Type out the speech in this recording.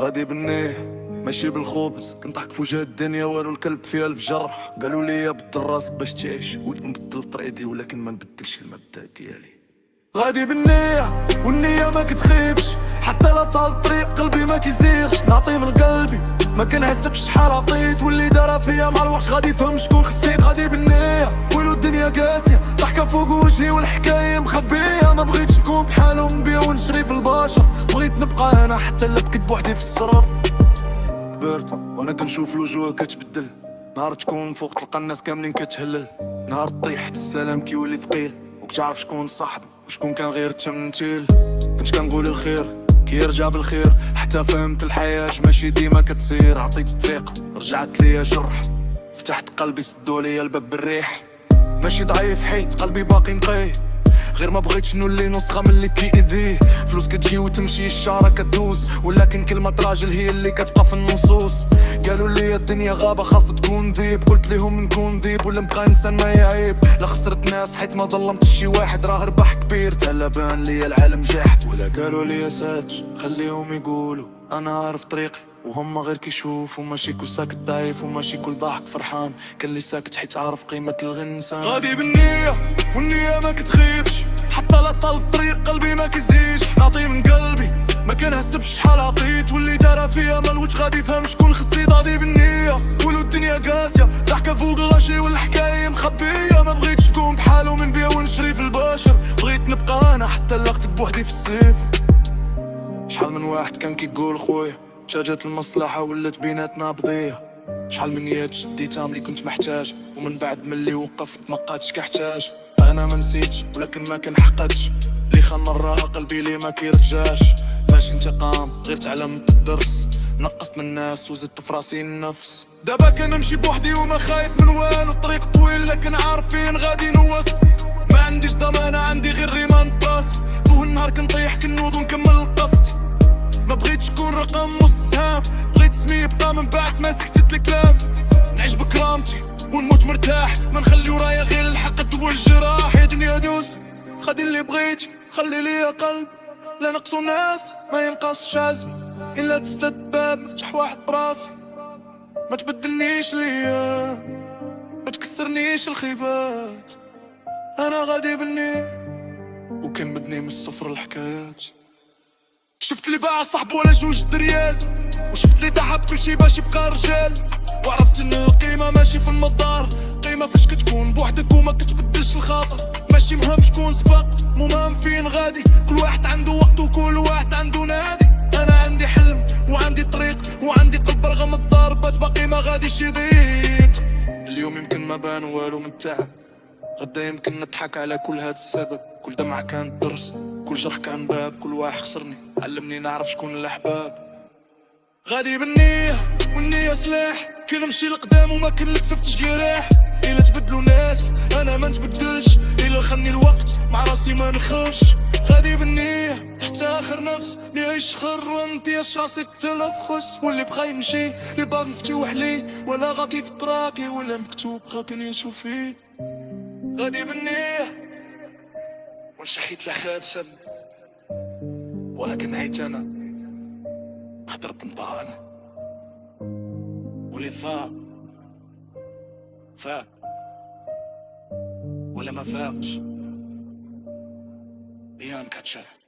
غادي بالنيه ماشي بالخبز، كنضحك في وجه الدنيا والو الكلب فيها الف جرح. قالوا لي بدل راسك باش تعيش، ونبدل الطريق ديالي ولكن ما نبدلش المبدأ ديالي. غادي بالنية والنية ما كتخيبش، حتى لا طال الطريق قلبي ما كيزيرش. نعطي من قلبي ما كنحسبش شحال عطيت، واللي دارها فيا مع الوقت غادي يفهم شكون خسيت. غادي بالنية ولو الدنيا قاسية، ضحكة فوق وجهي والحكاية مخبية. ما بغيتش نكون بحالهم نبيع ونشري في البشر، بغيت نبقى انا حتى لا بكيت بوحدي في الصرف. كبرت وانا كنشوف الوجوه كتبدل، نهار تكون فوق تلقى الناس كاملين كتهلل، نهار طيح حتى السلام كيولي ثقيل، وكتعرف شكون صاحب وشكون كان غير تمثيل. كنت كنقول الخير كيرجع بالخير، حتى فهمت الحياة ماشي ديما كتسير. عطيت الطريق رجعت ليا جرح، فتحت قلبي سدوا ليا الباب بالريح. ماشي ضعيف حيت قلبي باقي نقي، غير ما بغيتش نولي نسخة من اللي كيأذيه. فلوس كتجي وتمشي الشهرة كدوز، ولكن كلمة راجل هي اللي كتبقى في النصوص. قالوا لي الدنيا غابة خاص تكون ديب، قلت ليهم نكون ديب ولا نبقى انسان ما يعيب. لا خسرت ناس حيت ما ظلمت شي واحد، راه ربح كبير تلا بان لي العالم جاحد. ولا قالوا لي ساتش خليهم يقولوا انا عارف طريقي، وهم غير كيشوفوا. ماشي كل ساكت ضعيف وماشي كل ضاحك فرحان، كان اللي ساكت حيت عارف قيمة الغنسان. غادي بالنية والنية ما كتخيبش، حتى لا طال الطريق قلبي ما كيزيدش. نعطي من قلبي ما كنحسبش شحال عطيت، واللي دارها فيا مالوش غادي يفهم شكون خسيت. غادي بالنية ولو الدنيا قاسية، ضحكة فوق الراشي والحكاية مخبية. ما بغيتش نكون بحالهم نبيع ونشري في البشر، بغيت نبقى انا حتى لا خطيت بوحدي في السيف. شحال من واحد كان كيقول خويا، جات المصلحة ولات بيناتنا بضية. شحال من يد شديتها ملي كنت محتاج، ومن بعد ملي وقفت مبقاتش كحتاج. انا ما نسيتش ولكن ما كنحقدش، اللي خان راه قلبي لي ما كيرجاش. ماشي انتقام غير تعلمت الدرس، نقصت من الناس وزدت في راسي النفس. دابا كنمشي بوحدي وما خايف من والو، الطريق طويل لكن عارف فين غادي نوص. ما عنديش ضمانة عندي غير ريمان براسي، طول النهار كنطيح كنوض ونكمل قصتي. ما بغيتش نكون رقم وسط سهام، بغيت اسمي يبقى من بعد ما سكتت الكلام. نعيش بكرامتي ونموت مرتاح، ما نخلي ورايا غير الحقد والجراح. يا دنيا دوز خدي اللي بغيتي، خلي ليا قلب لا نقصو ناس ما ينقصش عزمي، إلا تسد باب مفتح واحد براسي. ما تبدلنيش ليا ما تكسرنيش الخيبات، انا غادي بالنية وكنبني من الصفر الحكايات. شفت اللي باع صاحبه ولا جوج دريال، وشفت اللي ضحى بكلشي باش يبقى رجال. وعرفت ان القيمة ماشي في المدار، قيمة فاش كتكون بوحدك وما كتبدلش الخاطر. ماشي مهم شكون سبق، مو مهم فين غادي، كل واحد عنده وقت وكل واحد عنده نادي. انا عندي حلم وعندي طريق وعندي قلب رغم الضربات باقي ما غاديش يضيق. اليوم يمكن ما بان والو من التعب، غدا يمكن نضحك على كل هاد السبب. كل دمعة كان درس، كل جرح كان باب، كل واحد خسرني علمني نعرف شكون الأحباب. غادي بالنية والنية سلاح، كنمشي لقدام وما كنلتفتش جراح. إلا تبدلوا ناس أنا ما نتبدلش، إلا خلني الوقت مع راسي ما نخافش. غادي بالنية حتى آخر نفس، اللي يعيش خرنت يا شاصي التلخص. واللي بغا يمشي اللي باغ مفتوح ليه، ولا غادي في طراقي ولا مكتوب غادي نعيشو فيه. غادي بالنية ونشحيت لحياة سب، ولكن عيت أنا حضرت نطانا. واللي فاق ولا ما فاقش أيام كتشرح.